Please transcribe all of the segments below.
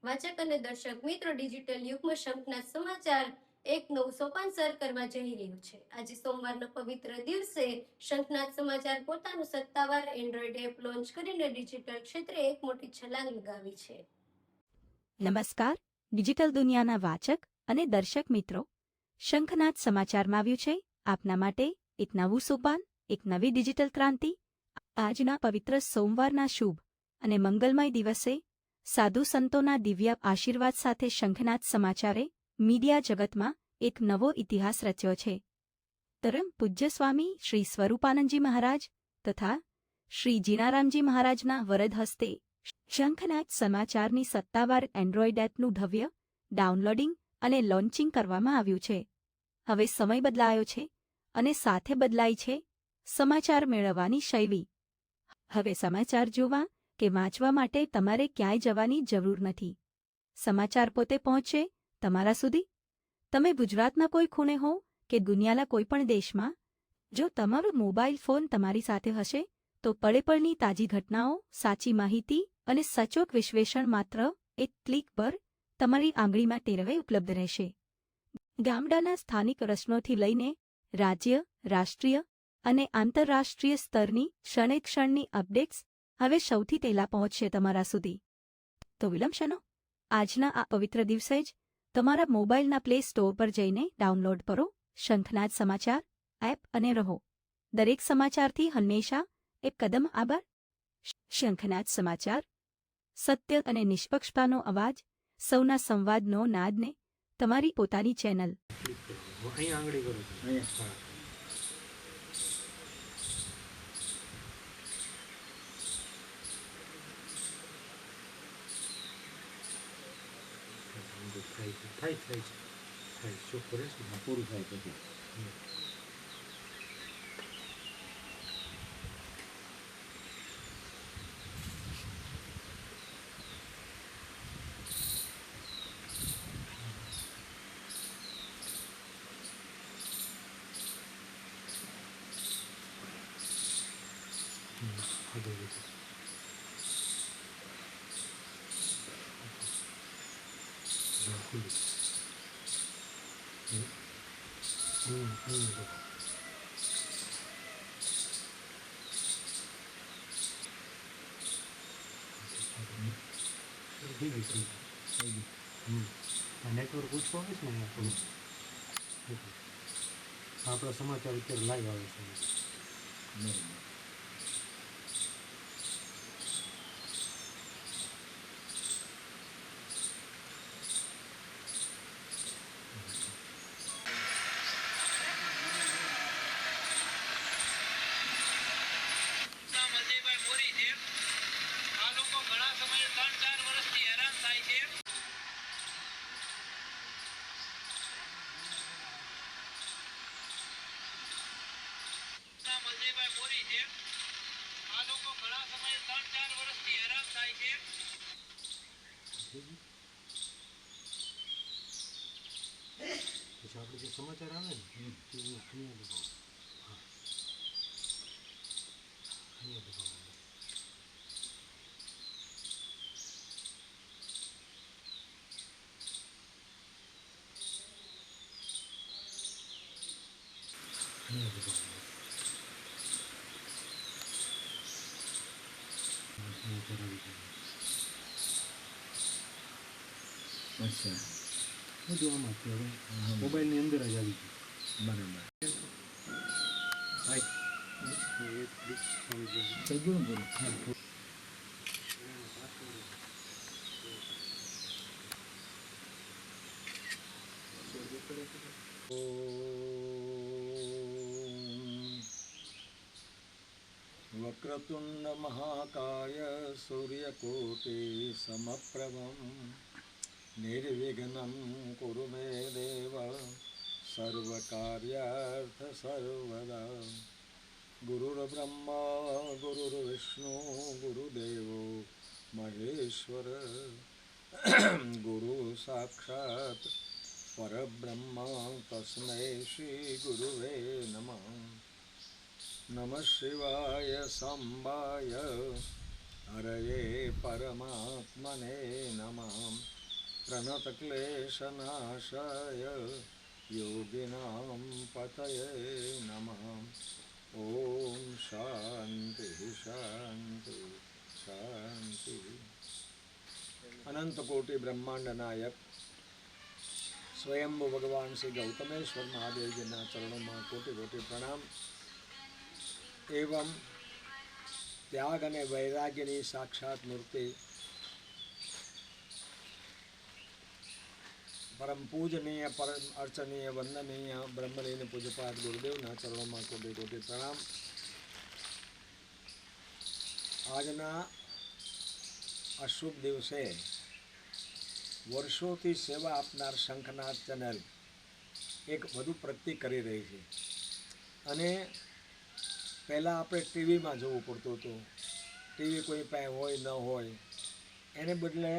વાચક અને દર્શક મિત્રો, ડિજિટલ યુગમાં શંખના સમાચાર એક નવું સોપાન સર કરવા જઈ રહ્યું છે. આજે સોમવારના પવિત્ર દિવસે શંખનાદ સમાચાર પોતાનું સત્તાવાર એન્ડ્રોઇડ એપ લોન્ચ કરીને ડિજિટલ ક્ષેત્રે એક મોટી છલાંગ લગાવી છે. નમસ્કાર, ડિજિટલ દુનિયાના વાચક અને દર્શક મિત્રો. શંખનાદ સમાચારમાં આવ્યું છે આપના માટે એક નવું સોપાન, એક નવી ડિજિટલ ક્રાંતિ. આજના પવિત્ર સોમવારના શુભ અને મંગલમય દિવસે સાધુ સંતોના દિવ્ય આશીર્વાદ સાથે શંખનાદ સમાચારે મીડિયા જગતમાં એક નવો ઇતિહાસ રચ્યો છે. પરમ પૂજ્ય સ્વામી શ્રી સ્વરૂપાનંદજી મહારાજ તથા શ્રી જીનારામજી મહારાજના વરદ હસ્તે શંખનાદ સમાચારની સત્તાવાર એન્ડ્રોઇડ એપનું ભવ્ય ડાઉનલોડિંગ અને લોન્ચિંગ કરવામાં આવ્યું છે. હવે સમય બદલાયો છે અને સાથે બદલાઈ છે સમાચાર મેળવવાની શૈલી. હવે સમાચાર જોવા કે વાંચવા માટે તમારે ક્યાંય જવાની જરૂર નથી. સમાચાર પોતે પહોંચે તમારા સુધી. તમે ગુજરાતના કોઈ ખૂણે હો કે દુનિયાના કોઈ પણ દેશમાં, જો તમારો મોબાઈલ ફોન તમારી સાથે હશે તો પળેપળની તાજી ઘટનાઓ, સાચી માહિતી અને સચોટ વિશ્લેષણ માત્ર એક ક્લિક પર તમારી આંગળીમાં ટેરવે ઉપલબ્ધ રહેશે. ગામડાના સ્થાનિક પ્રશ્નોથી લઈને રાજ્ય, રાષ્ટ્રીય અને આંતરરાષ્ટ્રીય સ્તરની ક્ષણે ક્ષણની અપડેટ્સ હવે સૌથી પહેલા પહોંચશે તમારા સુધી. તો વિલંબ શેનો? આજના આ પવિત્ર દિવસે જ તમારા મોબાઈલના પ્લે સ્ટોર પર જઈને ડાઉનલોડ કરો શંખનાદ સમાચાર એપ અને રહો દરેક સમાચારથી હંમેશા એક કદમ આગળ. શંખનાદ સમાચાર, સત્ય અને નિષ્પક્ષતાનો અવાજ, સૌના સંવાદનો નાદને તમારી પોતાની ચેનલ. અહીં આંગળી કરો છો. અહીંયા. થાય ચોખ્ખું રહેશે. પૂરું થાય પછી નેટવર્ક ઓછું આવે છે ને થોડું. આપણા સમાચાર અત્યારે લાઈવ આવે છે. પછી આપણે જે સમાચાર આવે ને અહીંયા દબાવો. હા, અહીંયા દબાવો. અહીંયા દબાવો. સમાચાર આવી જાય. અચ્છા, બધું આમાં અત્યારે મોબાઈલની અંદર જ આવી ગયું. બરાબર. થઈ ગયું ને પૂરું. વક્રતુંડ મહાકાય સૂર્યકોટી સમપ્રભમ નિર્વિઘ્નમ કુરુ મે દેવ સર્વકાર્યાર્થ સર્વદા. ગુરુર્બ્રહ્મા ગુરુર્વિષ્ણુ ગુરુદેવો મહેશ્વર. ગુરુ સાક્ષાત પરબ્રહ્મ તસ્મૈ શ્રી ગુરુવે નમઃ. નમઃ શિવાય સંબાય હરये પરમાત્મને નમઃ પ્रणतक्लेशनाशाय योगिनां पतये नमः ॐ शान्ति शान्ति शान्ति अनंतकोटि ब्रह्मांड नायक स्वयंभू भगवान श्री गौतमेश्वर महादेव जी चरणों में कोटि कोटि प्रणाम एवं त्याग અને વૈરાગ્યની સાક્ષાત મૂર્તિ પરમ પૂજનીય પરમ અર્ચનીય વંદનીય બ્રહ્મલીન પૂજપાદ ગુરુદેવના ચરણોમાં કોટી કોટી પ્રણામ. આજના આ શુભ દિવસે વર્ષોથી સેવા આપનાર શંખનાદ ચેનલ એક વધુ પ્રગતિ કરી રહી છે. અને પહેલાં આપણે ટીવીમાં જોવું પડતું હતું. ટીવી કોઈ પાસે હોય ન હોય એને બદલે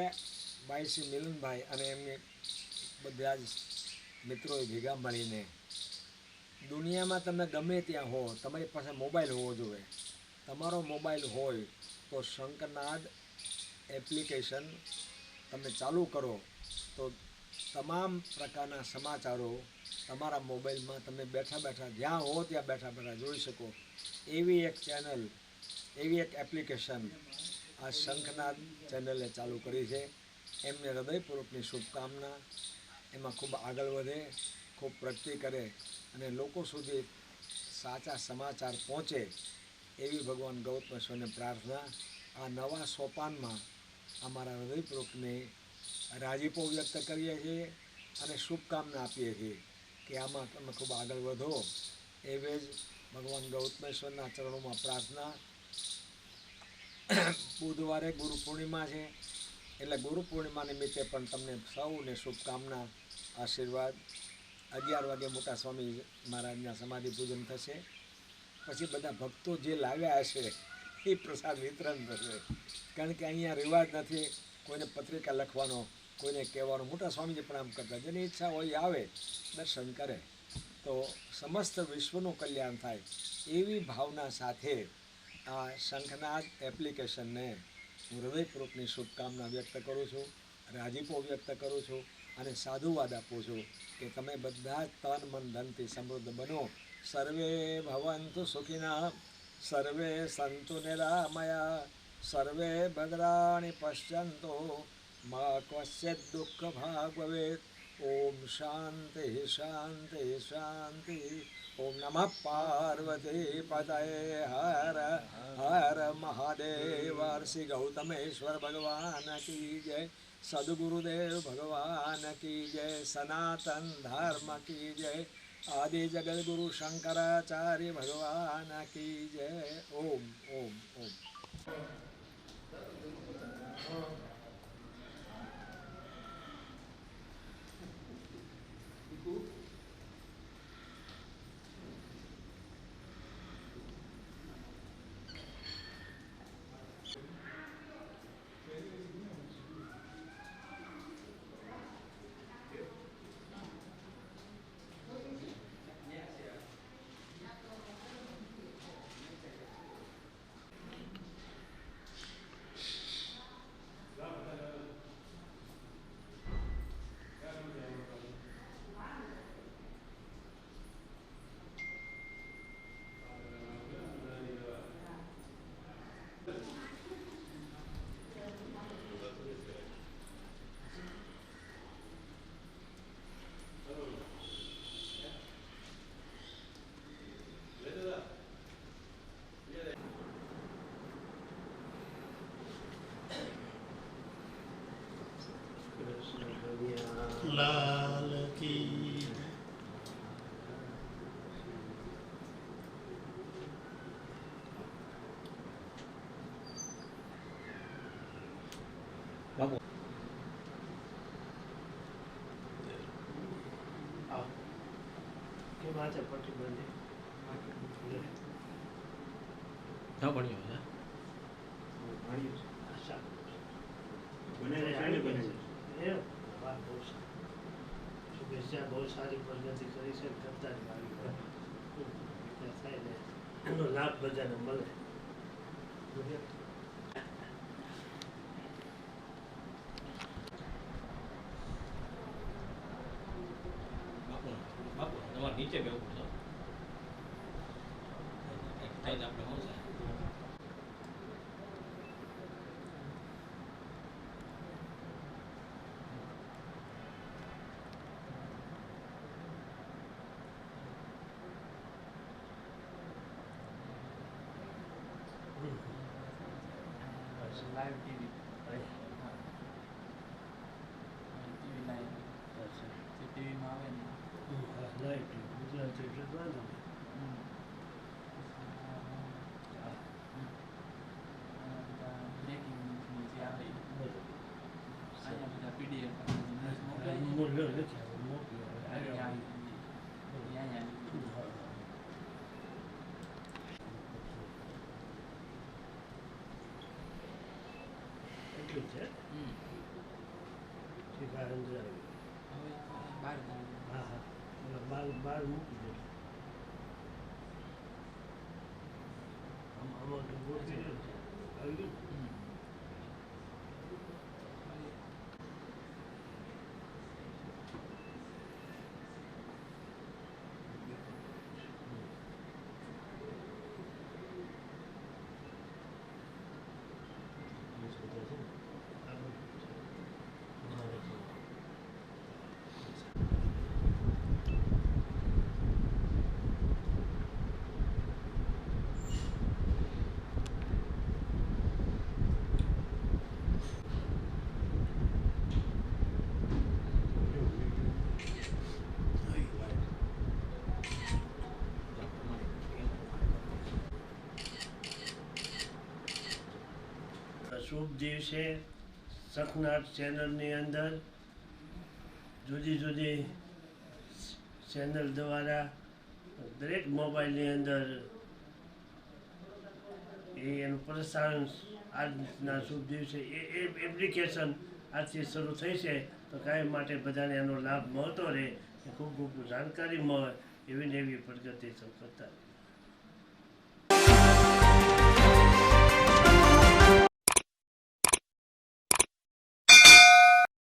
ભાઈ શ્રી મિલનભાઈ અને એમની બધા જ મિત્રોએ ભેગા મળીને દુનિયામાં તમે ગમે ત્યાં હો, તમારી પાસે મોબાઈલ હોવો જોઈએ. તમારો મોબાઈલ હોય તો શંખનાદ એપ્લિકેશન તમે ચાલુ કરો તો તમામ પ્રકારના સમાચારો તમારા મોબાઈલમાં તમે બેઠા બેઠા જ્યાં હો ત્યાં બેઠા બેઠા જોઈ શકો. એવી એક ચેનલ, એવી એક એપ્લિકેશન આ શંખનાદ ચેનલે ચાલુ કરી છે. એમને હૃદયપૂર્વકની શુભકામના. એમાં ખૂબ આગળ વધે, ખૂબ પ્રગતિ કરે અને લોકો સુધી સાચા સમાચાર પહોંચે એવી ભગવાન ગૌતમેશ્વરને પ્રાર્થના. આ નવા સોપાનમાં અમારા હૃદયપૂર્વકની રાજીપો વ્યક્ત કરીએ છીએ અને શુભકામના આપીએ છીએ કે આમાં તમે ખૂબ આગળ વધો. એવી જ ભગવાન ગૌતમેશ્વરના ચરણોમાં પ્રાર્થના. બુધવારે ગુરુ પૂર્ણિમા છે એટલે ગુરુ પૂર્ણિમા નિમિત્તે પણ તમને સૌને શુભકામના, આશીર્વાદ. 11 વાગે મોટા સ્વામી મહારાજના સમાધિ પૂજન થશે. પછી બધા ભક્તો જે લાવ્યા હશે એ પ્રસાદ વિતરણ થશે. કારણ કે અહીંયા રિવાજ નથી કોઈને પત્રિકા લખવાનો, કોઈને કહેવાનો. મોટા સ્વામીજી પણ આમ કરતા, જેની ઈચ્છા હોય આવે, દર્શન કરે તો સમસ્ત વિશ્વનું કલ્યાણ થાય એવી ભાવના સાથે આ શંખનાદ એપ્લિકેશનને હું હૃદયપૂર્વકની શુભકામના વ્યક્ત કરું છું, રાજીપો વ્યક્ત કરું છું અને સાધુવાદ આપું છું કે તમે બધા જ તન મન ધનથી સમૃદ્ધ બનો. સર્વે ભવંતુ સુખિનઃ, સર્વે સંતુ નિરામયા, સર્વે ભદ્રાણિ પશ્યન્તુ, મા ક્વચિત દુઃખ ભાગ ભવેત. ઓમ શાંતિ શાંતિ શાંતિ. ઓમ નમઃ પાર્વતી પતયે. હર હર મહાદેવ. શ્રી ગૌતમેશ્વર ભગવાન કી જય. સદગુરુદેવ ભગવાન કી જય. સનાતન ધર્મ કી જય. આદિ જગદગુરુ શંકરાચાર્ય ભગવાન કી જય. ઓમ ઓમ ઓમ. लाल की બાપુ કેમ આજે પટ્ટી બાંધી હા ભણ્યો છે. આશા બને શાણી બને છે. એ વાત બહુ સારી. શુભેચ્છા, બહુ સારી પ્રગતિ કરી છે. કરતા જ આવી વિકાસ થાય ને એનો લાભ બધાને મળે. નીચે બેવું પડશે થાય આપણે શું છે લાઈવ ટીવી ટીવી લાઈવ જે ટીવીમાં આવે ને લાઈવ ટીવી ગુજરાતી એટલે વાંધો બ્રેકિંગ ન્યૂઝની જે આવે અહીંયા બધા પીડીએફ એટલું છે ઠીક આ અંદર બહાર હા હા બહાર મૂકી દે આમાં તો ગોઠવી દે આવી ગયું શુભ દિવસે શંખનાદ ચેનલની અંદર જુદી જુદી ચેનલ દ્વારા દરેક મોબાઈલની અંદર એનું પ્રસારણ આજના શુભ દિવસે એ એપ્લિકેશન આજથી શરૂ થઈ છે તો કાયમ માટે બધાને એનો લાભ મળતો રહે ખૂબ ખૂબ જાણકારી મળે એવી ને એવી પ્રગતિ કરતા